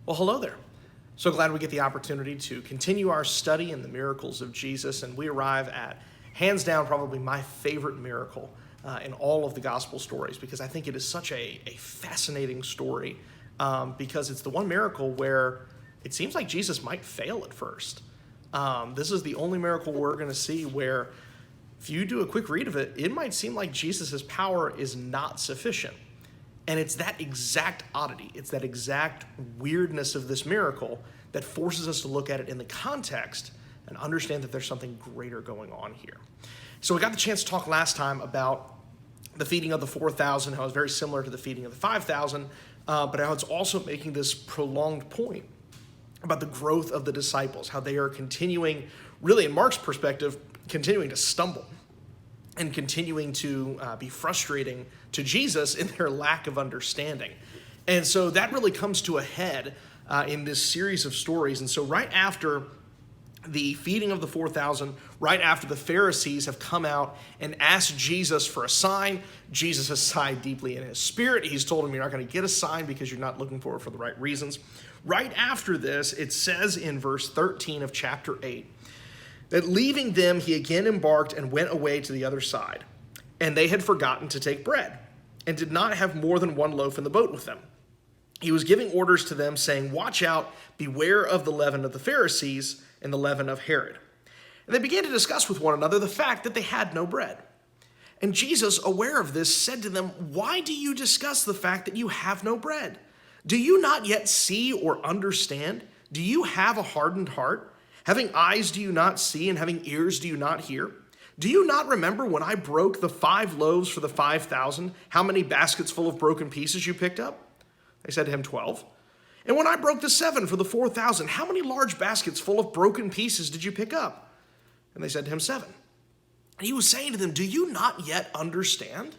Well, hello there. So glad we get the opportunity to continue our study in the miracles of Jesus, and we arrive at, hands down, probably my favorite miracle in all of the gospel stories, because I think it is such a fascinating story, because it's the one miracle where it seems like Jesus might fail at first. This is the only miracle we're going to see where, if you do a quick read of it, it might seem like Jesus' power is not sufficient. And it's that exact oddity, it's that exact weirdness of this miracle that forces us to look at it in the context and understand that there's something greater going on here. So we got the chance to talk last time about the feeding of the 4,000, how it was very similar to the feeding of the 5,000, but how it's also making this prolonged point about the growth of the disciples, how they are continuing, really in Mark's perspective, continuing to stumble and continuing to be frustrating to Jesus in their lack of understanding. And so that really comes to a head in this series of stories. And so right after the feeding of the 4,000, right after the Pharisees have come out and asked Jesus for a sign, Jesus has sighed deeply in his spirit. He's told him, you're not going to get a sign because you're not looking for it for the right reasons. Right after this, it says in verse 13 of chapter 8, that leaving them, he again embarked and went away to the other side. And they had forgotten to take bread, and did not have more than one loaf in the boat with them. He was giving orders to them, saying, watch out, beware of the leaven of the Pharisees and the leaven of Herod. And they began to discuss with one another the fact that they had no bread. And Jesus, aware of this, said to them, why do you discuss the fact that you have no bread? Do you not yet see or understand? Do you have a hardened heart? Having eyes do you not see, and having ears do you not hear? Do you not remember when I broke the 5 loaves for the 5,000, how many baskets full of broken pieces you picked up? They said to him, 12. And when I broke the 7 for the 4,000, how many large baskets full of broken pieces did you pick up? And they said to him, 7. And he was saying to them, do you not yet understand?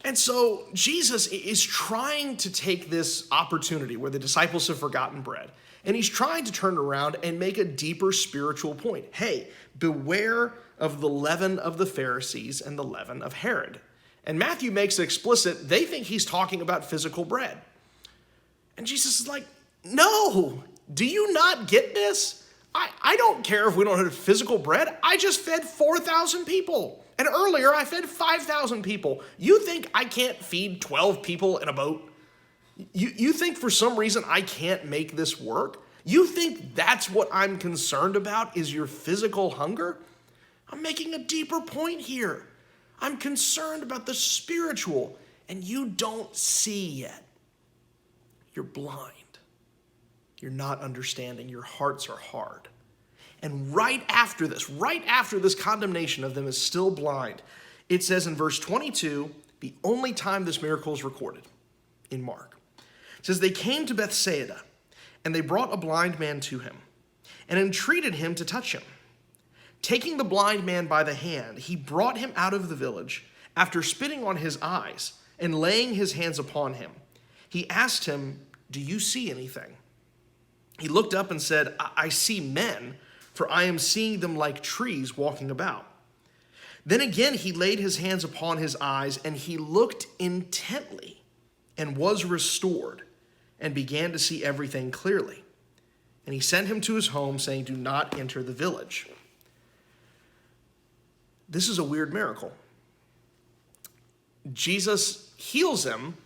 And so Jesus is trying to take this opportunity where the disciples have forgotten bread, and he's trying to turn around and make a deeper spiritual point. Hey, beware of the leaven of the Pharisees and the leaven of Herod. And Matthew makes it explicit, they think he's talking about physical bread. And Jesus is like, no, do you not get this? I don't care if we don't have physical bread. I just fed 4,000 people. And earlier I fed 5,000 people. You think I can't feed 12 people in a boat? You think for some reason I can't make this work? You think that's what I'm concerned about is your physical hunger? I'm making a deeper point here. I'm concerned about the spiritual, and you don't see yet. You're blind. You're not understanding. Your hearts are hard. And right after this condemnation of them is still blind, it says in verse 22, the only time this miracle is recorded in Mark. It says, they came to Bethsaida, and they brought a blind man to him, and entreated him to touch him. Taking the blind man by the hand, he brought him out of the village, after spitting on his eyes, and laying his hands upon him. He asked him, do you see anything? He looked up and said, I see men, for I am seeing them like trees walking about. Then again he laid his hands upon his eyes, and he looked intently, and was restored, and began to see everything clearly. And he sent him to his home, saying, do not enter the village. This is a weird miracle. Jesus heals him,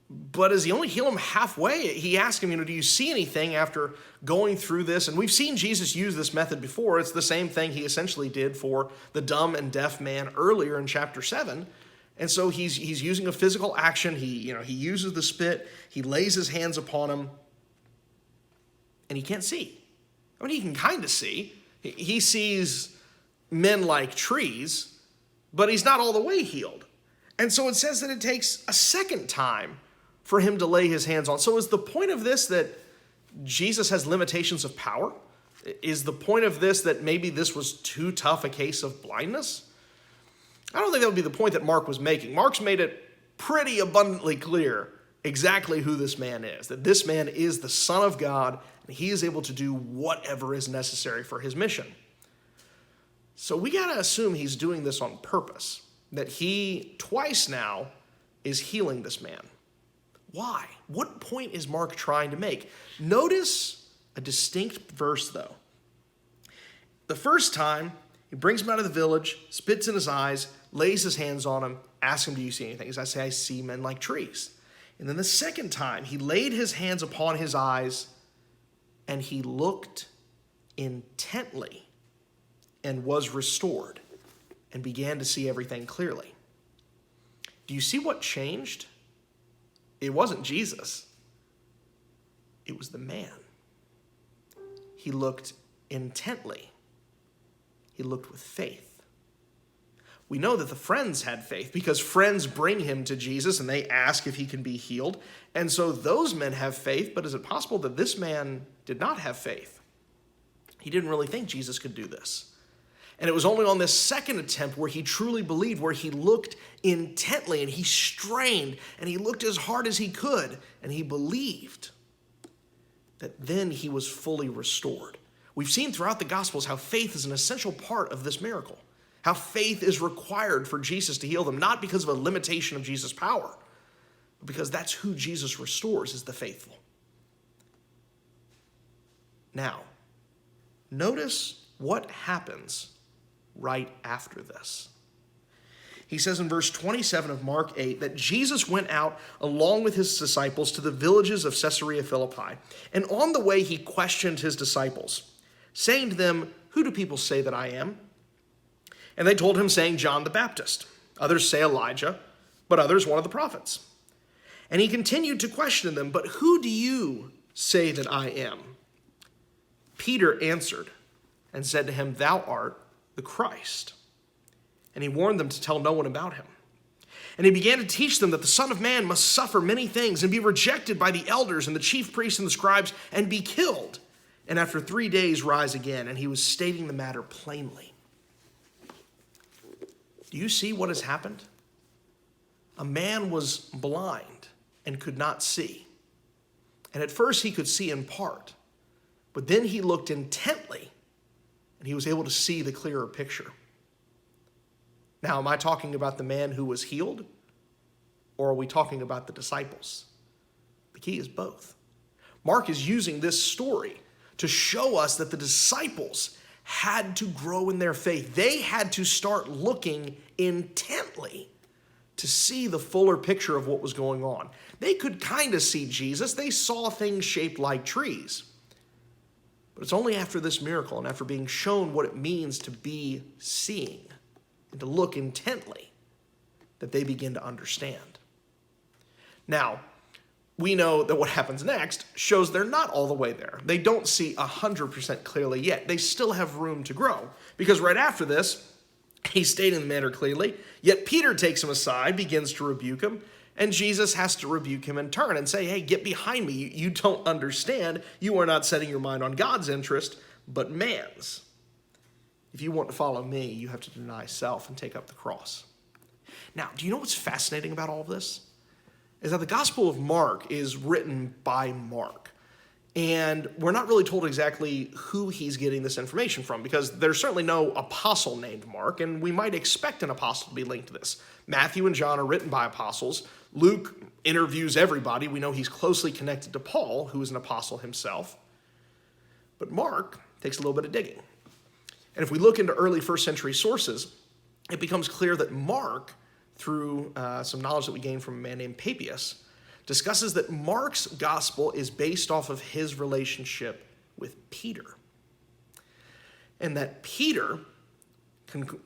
but does he only heal him halfway? He asks him, do you see anything after going through this? And we've seen Jesus use this method before. It's the same thing he essentially did for the dumb and deaf man earlier in chapter 7. And so he's using a physical action. He uses the spit. He lays his hands upon him, and he can't see. I mean, he can kind of see. He sees men like trees, but he's not all the way healed. And so it says that it takes a second time for him to lay his hands on. So is the point of this that Jesus has limitations of power? Is the point of this that maybe this was too tough a case of blindness? I don't think that would be the point that Mark was making. Mark's made it pretty abundantly clear exactly who this man is, that this man is the Son of God, and he is able to do whatever is necessary for his mission. So we got to assume he's doing this on purpose, that he twice now is healing this man. Why? What point is Mark trying to make? Notice a distinct verse, though. The first time, he brings him out of the village, spits in his eyes, lays his hands on him, asks him, do you see anything? As I say, I see men like trees. And then the second time, he laid his hands upon his eyes, and he looked intently and was restored and began to see everything clearly. Do you see what changed? It wasn't Jesus. It was the man. He looked intently. He looked with faith. We know that the friends had faith because friends bring him to Jesus and they ask if he can be healed. And so those men have faith, but is it possible that this man did not have faith? He didn't really think Jesus could do this. And it was only on this second attempt where he truly believed, where he looked intently and he strained and he looked as hard as he could and he believed, that then he was fully restored. We've seen throughout the Gospels how faith is an essential part of this miracle, how faith is required for Jesus to heal them, not because of a limitation of Jesus' power, but because that's who Jesus restores, is the faithful. Now, notice what happens right after this. He says in verse 27 of Mark 8 that Jesus went out along with his disciples to the villages of Caesarea Philippi. And on the way, he questioned his disciples, saying to them, who do people say that I am? And they told him, saying, John the Baptist. Others say Elijah, but others one of the prophets. And he continued to question them, but who do you say that I am? Peter answered and said to him, thou art the Christ. And he warned them to tell no one about him. And he began to teach them that the Son of Man must suffer many things and be rejected by the elders and the chief priests and the scribes and be killed, and after 3 days rise again. And he was stating the matter plainly. Do you see what has happened? A man was blind and could not see. And at first he could see in part, but then he looked intently and he was able to see the clearer picture. Now, am I talking about the man who was healed, or are we talking about the disciples? The key is both. Mark is using this story to show us that the disciples had to grow in their faith. They had to start looking intently to see the fuller picture of what was going on. They could kind of see Jesus. They saw things shaped like trees. But it's only after this miracle and after being shown what it means to be seeing and to look intently that they begin to understand. Now, we know that what happens next shows they're not all the way there. They don't see 100% clearly yet. They still have room to grow, because right after this, he's stating the matter clearly, yet Peter takes him aside, begins to rebuke him, and Jesus has to rebuke him in turn and say, hey, get behind me. You don't understand. You are not setting your mind on God's interest, but man's. If you want to follow me, you have to deny self and take up the cross. Now, do you know what's fascinating about all of this? Is that the Gospel of Mark is written by Mark. And we're not really told exactly who he's getting this information from, because there's certainly no apostle named Mark, and we might expect an apostle to be linked to this. Matthew and John are written by apostles. Luke interviews everybody. We know he's closely connected to Paul, who is an apostle himself. But Mark takes a little bit of digging. And if we look into early first century sources, it becomes clear that Mark, through some knowledge that we gained from a man named Papias, discusses that Mark's gospel is based off of his relationship with Peter. And that Peter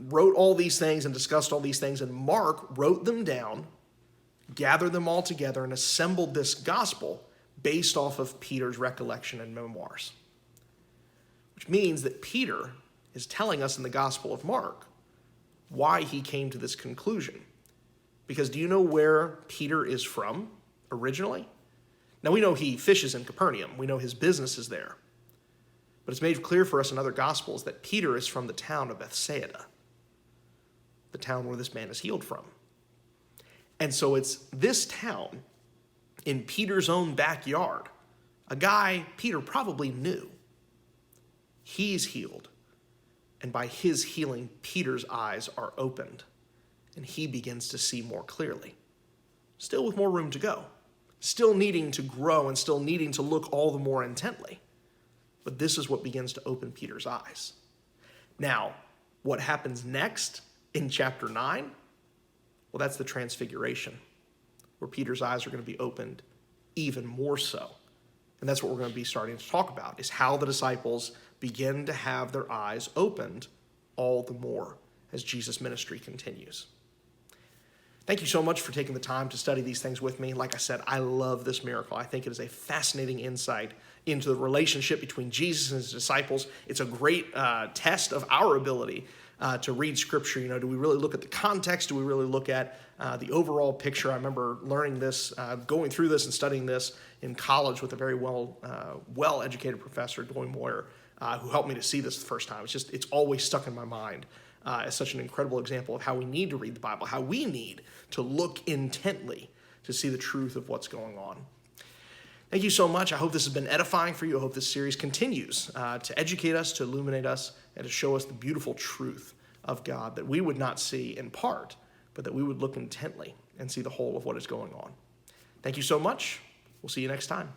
wrote all these things and discussed all these things, and Mark wrote them down, gathered them all together, and assembled this gospel based off of Peter's recollection and memoirs. Which means that Peter is telling us in the Gospel of Mark why he came to this conclusion. Because do you know where Peter is from originally? Now, we know he fishes in Capernaum. We know his business is there. But it's made clear for us in other Gospels that Peter is from the town of Bethsaida, the town where this man is healed from. And so it's this town in Peter's own backyard, a guy Peter probably knew. He's healed. And by his healing, Peter's eyes are opened, and he begins to see more clearly. Still with more room to go. still needing to grow and still needing to look all the more intently. But this is what begins to open Peter's eyes. Now, what happens next in chapter 9? Well, that's the transfiguration, where Peter's eyes are going to be opened even more so. And that's what we're going to be starting to talk about, is how the disciples begin to have their eyes opened all the more as Jesus' ministry continues. Thank you so much for taking the time to study these things with me. Like I said, I love this miracle. I think it is a fascinating insight into the relationship between Jesus and his disciples. It's a great test of our ability to read Scripture. You know, do we really look at the context? Do we really look at the overall picture? I remember learning this, going through this and studying this in college with a very well-educated professor, Doyle Moyer, who helped me to see this the first time. It's always stuck in my mind as such an incredible example of how we need to read the Bible, how we need to look intently to see the truth of what's going on. Thank you so much. I hope this has been edifying for you. I hope this series continues to educate us, to illuminate us, and to show us the beautiful truth of God that we would not see in part, but that we would look intently and see the whole of what is going on. Thank you so much. We'll see you next time.